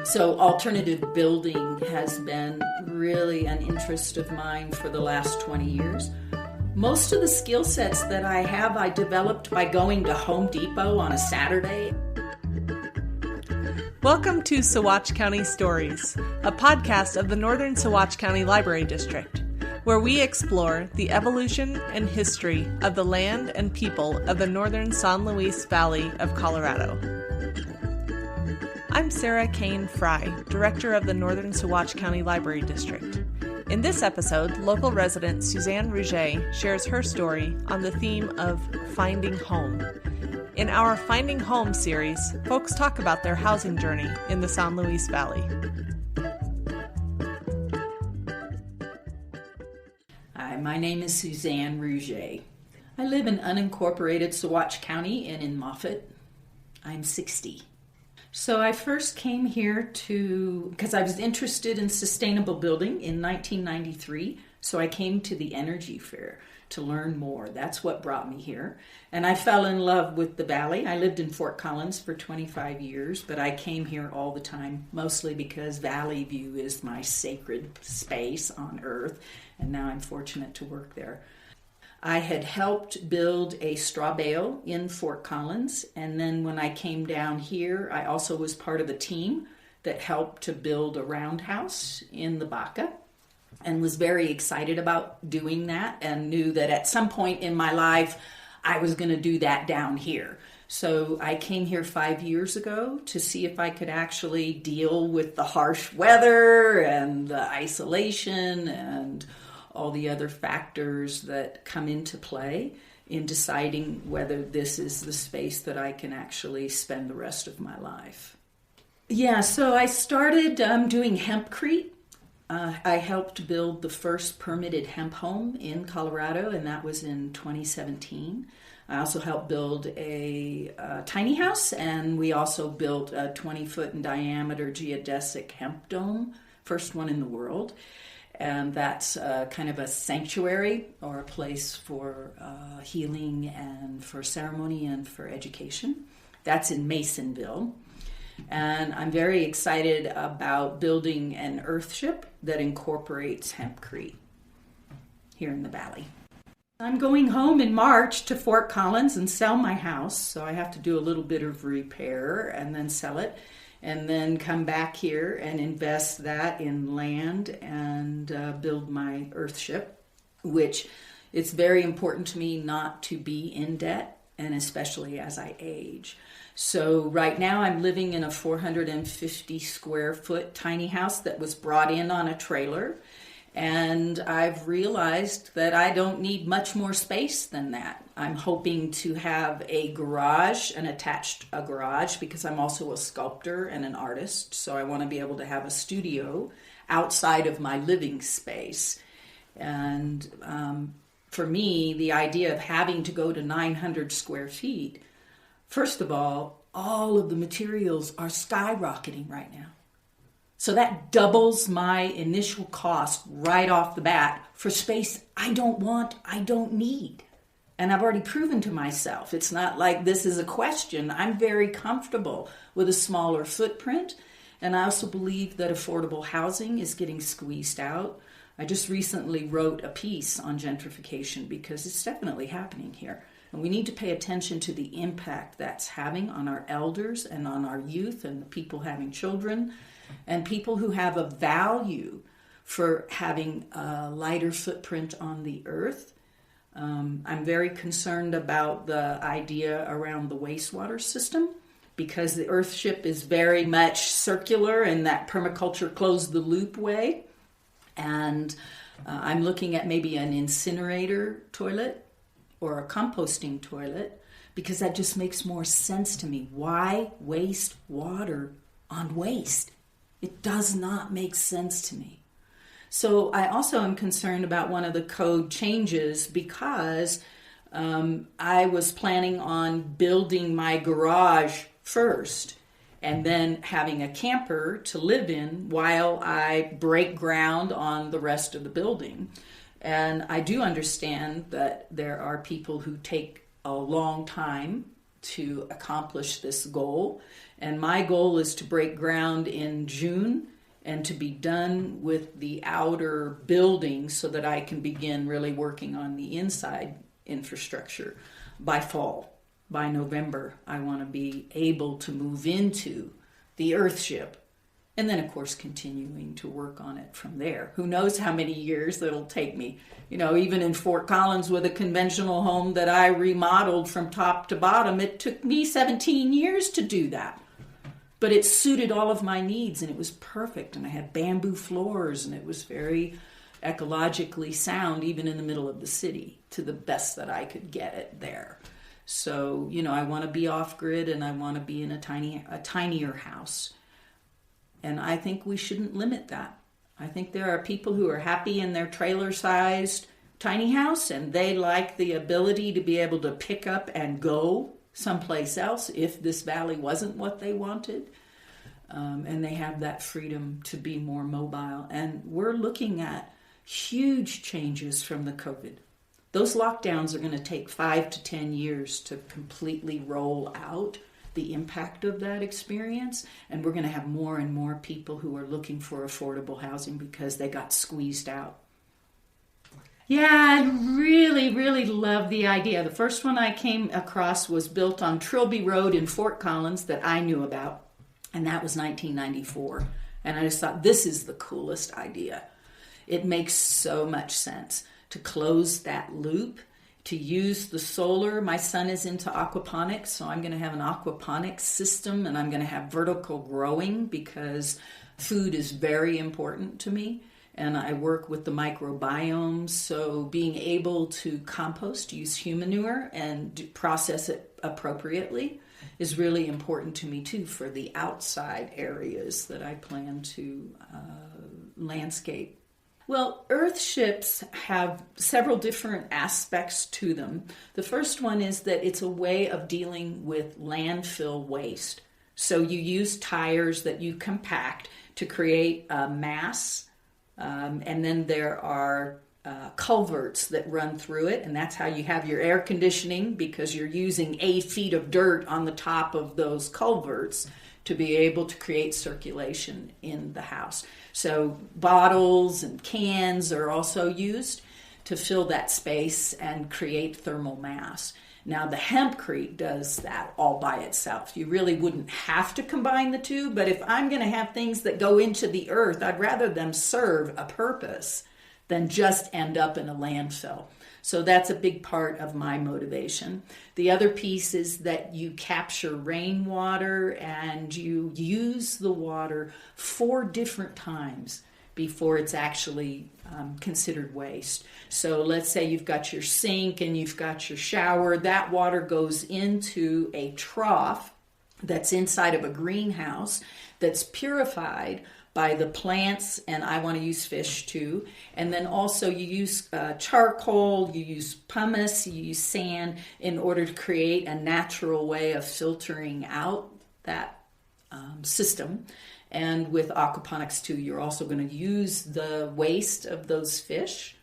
So alternative building has been really an interest of mine for the last 20 years. Most of the skill sets that I have, I developed by going to Home Depot on a Saturday. Welcome to Saguache County Stories, a podcast of the Northern Saguache County Library District, where we explore the evolution and history of the land and people of the northern San Luis Valley of Colorado. I'm Sarah Kane Fry, Director of the Northern Saguache County Library District. In this episode, local resident Suzanne Rouget shares her story on the theme of finding home. In our Finding Home series, folks talk about their housing journey in the San Luis Valley. Hi, my name is Suzanne Rouget. I live in unincorporated Saguache County and in Moffett. I'm 60. So I first came here because I was interested in sustainable building in 1993. So I came to the Energy Fair to learn more. That's what brought me here. And I fell in love with the valley. I lived in Fort Collins for 25 years, but I came here all the time, mostly because Valley View is my sacred space on earth. And now I'm fortunate to work there. I had helped build a straw bale in Fort Collins, and then when I came down here, I also was part of a team that helped to build a roundhouse in the Baca, and was very excited about doing that, and knew that at some point in my life, I was going to do that down here. So I came here 5 years ago to see if I could actually deal with the harsh weather and the isolation and all the other factors that come into play in deciding whether this is the space that I can actually spend the rest of my life. Yeah, so I started doing hempcrete. I helped build the first permitted hemp home in Colorado, and that was in 2017. I also helped build a tiny house, and we also built a 20-foot in diameter geodesic hemp dome, first one in the world. And that's kind of a sanctuary or a place for healing and for ceremony and for education. That's in Masonville. And I'm very excited about building an Earthship that incorporates hempcrete here in the valley. I'm going home in March to Fort Collins and sell my house, so I have to do a little bit of repair and then sell it. And then come back here and invest that in land and build my Earthship, which it's very important to me not to be in debt, and especially as I age. So right now I'm living in a 450 square foot tiny house that was brought in on a trailer. And I've realized that I don't need much more space than that. I'm hoping to have a garage, an attached garage, because I'm also a sculptor and an artist. So I want to be able to have a studio outside of my living space. And for me, the idea of having to go to 900 square feet, first of all of the materials are skyrocketing right now. So that doubles my initial cost right off the bat for space I don't want, I don't need. And I've already proven to myself, it's not like this is a question. I'm very comfortable with a smaller footprint. And I also believe that affordable housing is getting squeezed out. I just recently wrote a piece on gentrification because it's definitely happening here. And we need to pay attention to the impact that's having on our elders and on our youth and the people having children. And people who have a value for having a lighter footprint on the earth. I'm very concerned about the idea around the wastewater system because the Earthship is very much circular in that permaculture closed the loop way. And I'm looking at maybe an incinerator toilet or a composting toilet because that just makes more sense to me. Why waste water on waste? It does not make sense to me. So I also am concerned about one of the code changes because I was planning on building my garage first and then having a camper to live in while I break ground on the rest of the building. And I do understand that there are people who take a long time to accomplish this goal. And my goal is to break ground in June and to be done with the outer building so that I can begin really working on the inside infrastructure by fall. By November, I want to be able to move into the Earthship, and then, of course, continuing to work on it from there. Who knows how many years it'll take me. You know, even in Fort Collins with a conventional home that I remodeled from top to bottom, it took me 17 years to do that. But it suited all of my needs, and it was perfect. And I had bamboo floors, and it was very ecologically sound, even in the middle of the city, to the best that I could get it there. So, you know, I want to be off-grid, and I want to be in a tinier house. And I think we shouldn't limit that. I think there are people who are happy in their trailer-sized tiny house, and they like the ability to be able to pick up and go someplace else if this valley wasn't what they wanted. And they have that freedom to be more mobile. And we're looking at huge changes from the COVID. Those lockdowns are going to take 5 to 10 years to completely roll out the impact of that experience. And we're going to have more and more people who are looking for affordable housing because they got squeezed out. Yeah, I really, really love the idea. The first one I came across was built on Trilby Road in Fort Collins that I knew about, and that was 1994. And I just thought, this is the coolest idea. It makes so much sense to close that loop, to use the solar. My son is into aquaponics, so I'm going to have an aquaponics system, and I'm going to have vertical growing because food is very important to me. And I work with the microbiomes, so being able to compost, use human manure, and process it appropriately is really important to me too for the outside areas that I plan to landscape. Well, Earthships have several different aspects to them. The first one is that it's a way of dealing with landfill waste. So you use tires that you compact to create a mass. And then there are culverts that run through it, and that's how you have your air conditioning, because you're using 8 feet of dirt on the top of those culverts to be able to create circulation in the house. So bottles and cans are also used to fill that space and create thermal mass. Now, the hempcrete does that all by itself. You really wouldn't have to combine the two, but if I'm going to have things that go into the earth, I'd rather them serve a purpose than just end up in a landfill. So that's a big part of my motivation. The other piece is that you capture rainwater and you use the water 4 different times before it's actually considered waste. So let's say you've got your sink and you've got your shower. That water goes into a trough that's inside of a greenhouse that's purified by the plants, and I want to use fish too. And then also you use charcoal, you use pumice, you use sand in order to create a natural way of filtering out that system. And with aquaponics too, you're also going to use the waste of those fish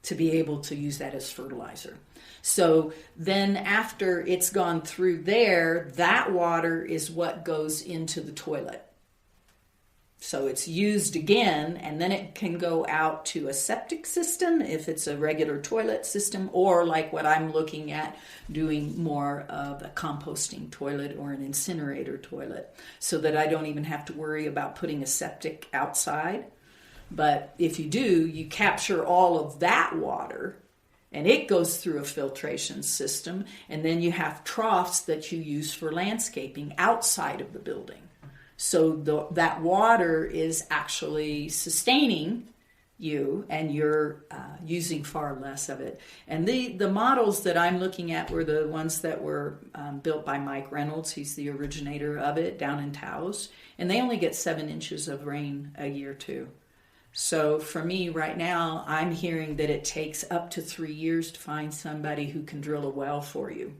to be able to use that as fertilizer. So then after it's gone through there, that water is what goes into the toilet. So it's used again, and then it can go out to a septic system if it's a regular toilet system, or like what I'm looking at, doing more of a composting toilet or an incinerator toilet, so that I don't even have to worry about putting a septic outside. But if you do, you capture all of that water, and it goes through a filtration system, and then you have troughs that you use for landscaping outside of the building. So that water is actually sustaining you, and you're using far less of it. And the models that I'm looking at were the ones that were built by Mike Reynolds. He's the originator of it down in Taos. And they only get 7 inches of rain a year too. So for me right now, I'm hearing that it takes up to 3 years to find somebody who can drill a well for you.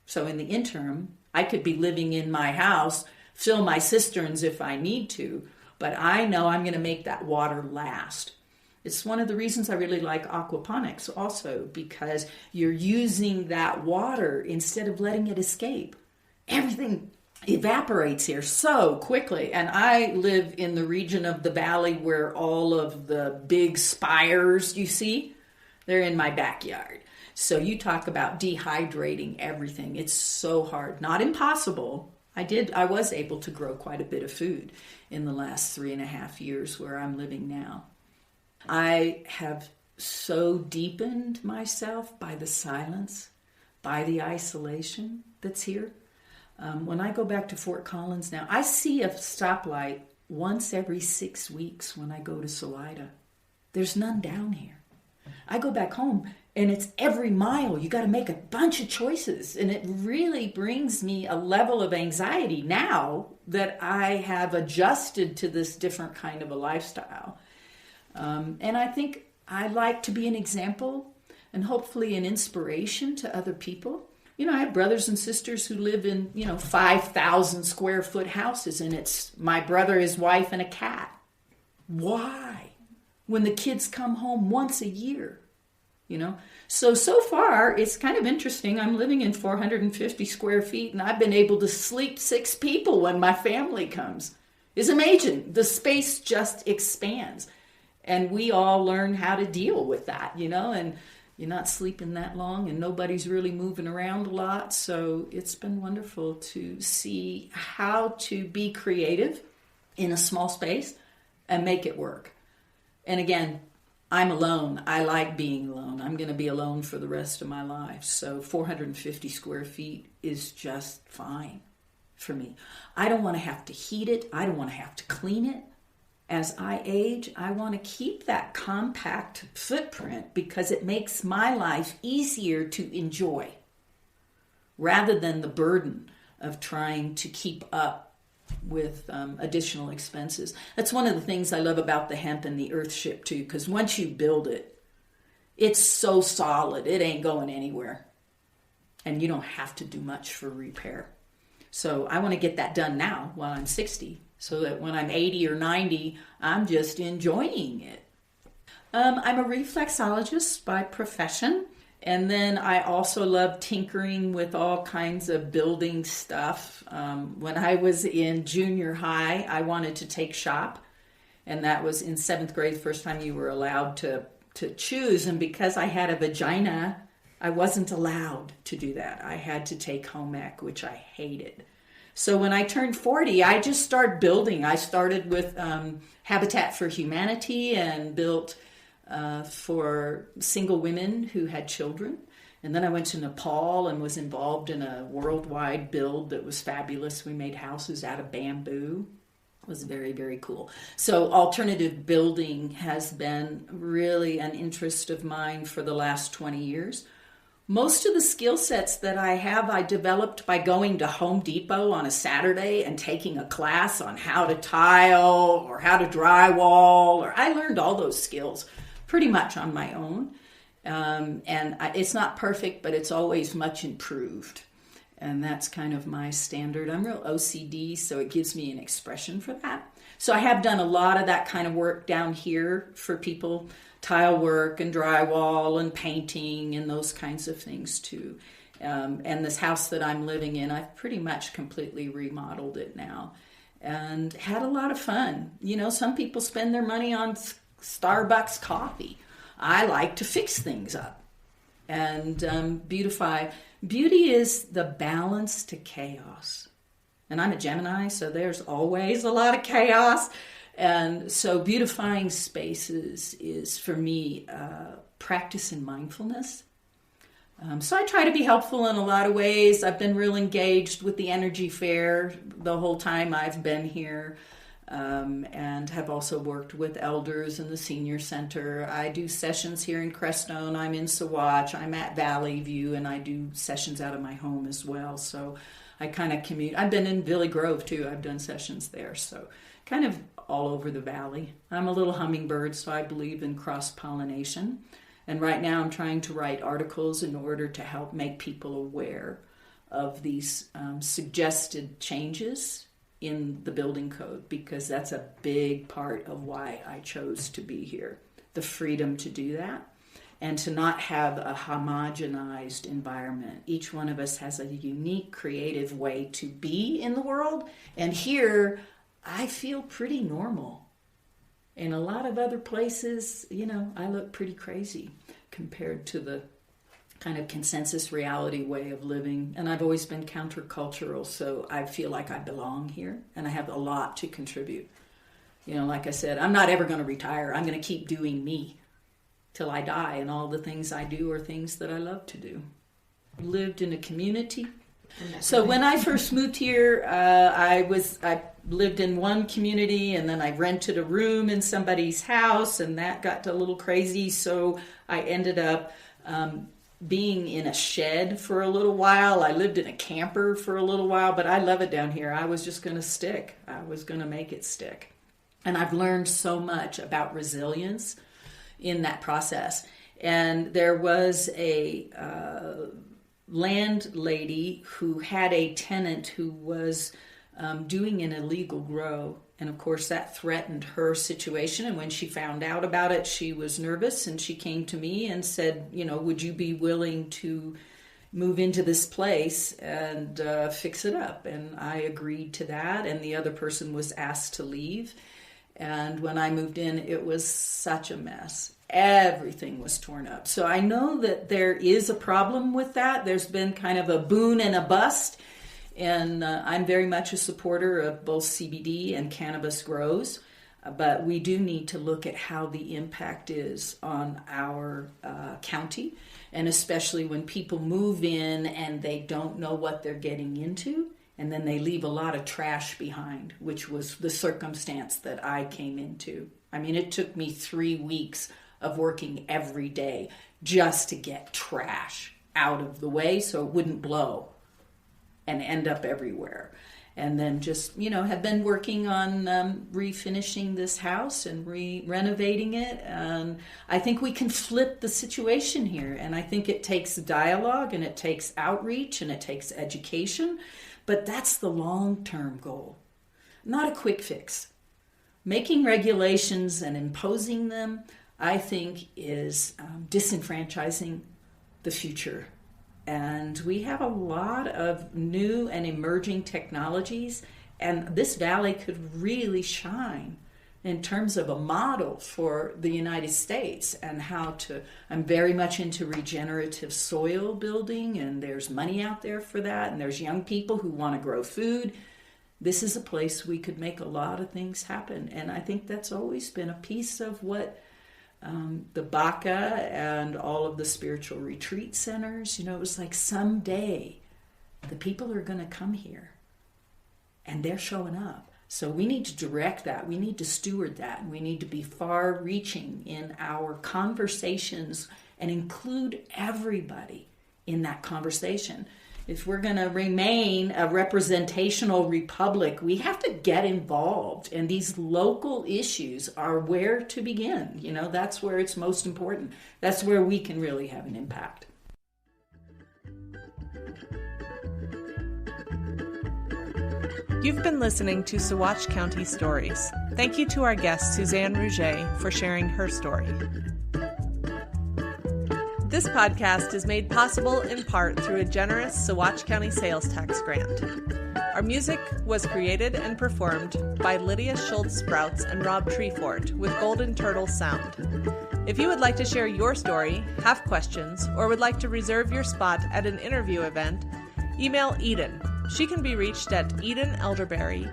So in the interim, I could be living in my house, fill my cisterns if I need to, but I know I'm going to make that water last. It's one of the reasons I really like aquaponics also, because you're using that water instead of letting it escape. Everything evaporates here so quickly. And I live in the region of the valley where all of the big spires you see, they're in my backyard. So you talk about dehydrating everything. It's so hard. Not impossible. I was able to grow quite a bit of food in the last 3.5 years where I'm living now. I have so deepened myself by the silence, by the isolation that's here. When I go back to Fort Collins now, I see a stoplight once every 6 weeks when I go to Salida. There's none down here. I go back home and it's every mile. You got to make a bunch of choices. And it really brings me a level of anxiety now that I have adjusted to this different kind of a lifestyle. And I think I like to be an example and hopefully an inspiration to other people. You know, I have brothers and sisters who live in, 5,000 square foot houses, and it's my brother, his wife, and a cat. Why? When the kids come home once a year, So far, it's kind of interesting. I'm living in 450 square feet, and I've been able to sleep 6 people when my family comes. It's amazing. The space just expands. And we all learn how to deal with that, and you're not sleeping that long and nobody's really moving around a lot. So it's been wonderful to see how to be creative in a small space and make it work. And again, I'm alone. I like being alone. I'm going to be alone for the rest of my life. So 450 square feet is just fine for me. I don't want to have to heat it. I don't want to have to clean it. As I age, I want to keep that compact footprint because it makes my life easier to enjoy rather than the burden of trying to keep up with additional expenses. That's one of the things I love about the hemp and the Earthship too, because once you build it, it's so solid, it ain't going anywhere. And you don't have to do much for repair. So I want to get that done now while I'm 60. So that when I'm 80 or 90, I'm just enjoying it. I'm a reflexologist by profession. And then I also love tinkering with all kinds of building stuff. When I was in junior high, I wanted to take shop. And that was in 7th grade, the first time you were allowed to choose. And because I had a vagina, I wasn't allowed to do that. I had to take home ec, which I hated. So when I turned 40, I just started building. I started with Habitat for Humanity and built for single women who had children. And then I went to Nepal and was involved in a worldwide build that was fabulous. We made houses out of bamboo. It was very, very cool. So alternative building has been really an interest of mine for the last 20 years. Most of the skill sets that I have, I developed by going to Home Depot on a Saturday and taking a class on how to tile or how to drywall. Or I learned all those skills pretty much on my own. It's not perfect, but it's always much improved. And that's kind of my standard. I'm real OCD, so it gives me an expression for that. So I have done a lot of that kind of work down here for people. Tile work and drywall and painting and those kinds of things too. And this house that I'm living in, I've pretty much completely remodeled it now and had a lot of fun. Some people spend their money on Starbucks coffee. I like to fix things up and beautify. Beauty is the balance to chaos. And I'm a Gemini, so there's always a lot of chaos. And so beautifying spaces is, for me, practice in mindfulness. So I try to be helpful in a lot of ways. I've been real engaged with the Energy Fair the whole time I've been here, and have also worked with elders in the Senior Center. I do sessions here in Crestone. I'm in Saguache. I'm at Valley View, and I do sessions out of my home as well. So I kind of commute. I've been in Valley Grove, too. I've done sessions there. So kind of all over the valley. I'm a little hummingbird, so I believe in cross-pollination. And right now I'm trying to write articles in order to help make people aware of these suggested changes in the building code, because that's a big part of why I chose to be here. the freedom to do that and to not have a homogenized environment. Each one of us has a unique, creative way to be in the world. And here, I feel pretty normal. In a lot of other places, I look pretty crazy compared to the kind of consensus reality way of living. And I've always been countercultural, so I feel like I belong here and I have a lot to contribute. Like I said, I'm not ever going to retire. I'm going to keep doing me till I die, and all the things I do are things that I love to do. I lived in a community. So when I first moved here, I lived in one community, and then I rented a room in somebody's house, and that got a little crazy. So I ended up being in a shed for a little while. I lived in a camper for a little while, but I love it down here. I was just going to stick. I was going to make it stick. And I've learned so much about resilience in that process. And there was a landlady who had a tenant who was doing an illegal grow. And of course that threatened her situation. And when she found out about it, she was nervous, and she came to me and said, would you be willing to move into this place and fix it up? And I agreed to that. And the other person was asked to leave. And when I moved in, it was such a mess. Everything was torn up. So I know that there is a problem with that. There's been kind of a boom and a bust. And I'm very much a supporter of both CBD and cannabis grows. But we do need to look at how the impact is on our county. And especially when people move in and they don't know what they're getting into. And then they leave a lot of trash behind, which was the circumstance that I came into. I mean, it took me 3 weeks of working every day just to get trash out of the way so it wouldn't blow and end up everywhere. And then just, have been working on refinishing this house and renovating it. And I think we can flip the situation here. And I think it takes dialogue, and it takes outreach, and it takes education. But that's the long-term goal, not a quick fix. Making regulations and imposing them, I think, is disenfranchising the future. And we have a lot of new and emerging technologies, and this valley could really shine in terms of a model for the United States and how to. I'm very much into regenerative soil building, and there's money out there for that, and there's young people who want to grow food. This is a place we could make a lot of things happen, and I think that's always been a piece of what the Baca and all of the spiritual retreat centers, it was like someday the people are going to come here, and they're showing up. So we need to direct that. We need to steward that. And we need to be far-reaching in our conversations and include everybody in that conversation. If we're going to remain a representational republic, we have to get involved. And these local issues are where to begin. That's where it's most important. That's where we can really have an impact. You've been listening to Saguache County Stories. Thank you to our guest, Suzanne Rouget, for sharing her story. This podcast is made possible in part through a generous Saguache County sales tax grant. Our music was created and performed by Lydia Schultz-Sprouts and Rob Treefort with Golden Turtle Sound. If you would like to share your story, have questions, or would like to reserve your spot at an interview event, email Eden. She can be reached at Eden Elderberry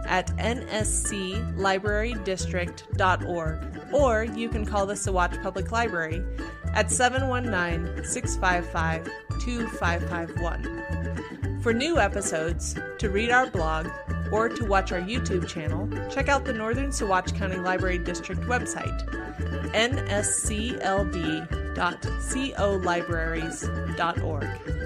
at nsclibrarydistrict.org, or you can call the Saguache Public Library at 719-655-2551. For new episodes, to read our blog, or to watch our YouTube channel, check out the Northern Saguache County Library District website, nscld.colibraries.org.